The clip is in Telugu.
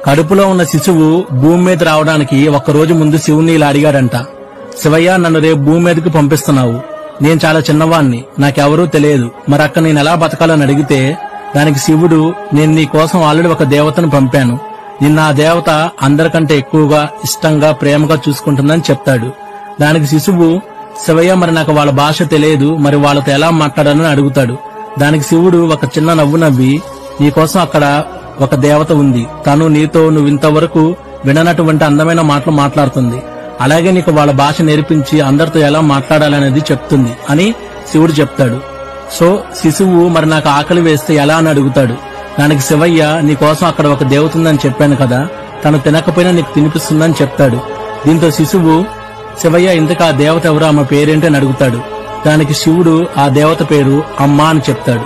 కడుపులో ఉన్న శిశువు భూమి మీద రావడానికి ఒక్కరోజు ముందు శివుని ఇలా అడిగాడంట. శివయ్య, నన్ను రేపు భూమి మీదకి పంపిస్తున్నావు. నేను చాలా చిన్నవాణ్ణి, నాకెవరూ తెలియదు, మరక్క నేను ఎలా బతకాలని అడిగితే దానికి శివుడు, నేను నీ కోసం ఆల్రెడీ ఒక దేవతను పంపాను, నిన్న ఆ దేవత అందరికంటే ఎక్కువగా ఇష్టంగా ప్రేమగా చూసుకుంటుందని చెప్తాడు. దానికి శిశువు, శివయ్య, మరి నాకు వాళ్ళ భాష తెలియదు, మరి వాళ్ళతో ఎలా మాట్లాడాలని అడుగుతాడు. దానికి శివుడు ఒక చిన్న నవ్వు నవ్వి, నీకోసం అక్కడ ఒక దేవత ఉంది, తను నీతో నువ్వు ఇంతవరకు విననటువంటి అందమైన మాటలు మాట్లాడుతుంది, అలాగే నీకు వాళ్ళ భాష నేర్పించి అందరితో ఎలా మాట్లాడాలనేది చెప్తుంది అని శివుడు చెప్తాడు. సో శిశువు, మరి నాకు ఆకలి వేస్తే ఎలా అని అడుగుతాడు. దానికి శివయ్య, నీకోసం అక్కడ ఒక దేవత ఉందని చెప్పాను కదా, తను తినకపోయినా నీకు తినిపిస్తుందని చెప్తాడు. దీంతో శిశువు, శివయ్య, ఇంతకు ఆ దేవత ఎవరు, ఆమె పేరేంటి అని అడుగుతాడు. దానికి శివుడు ఆ దేవత పేరు అమ్మ అని చెప్తాడు.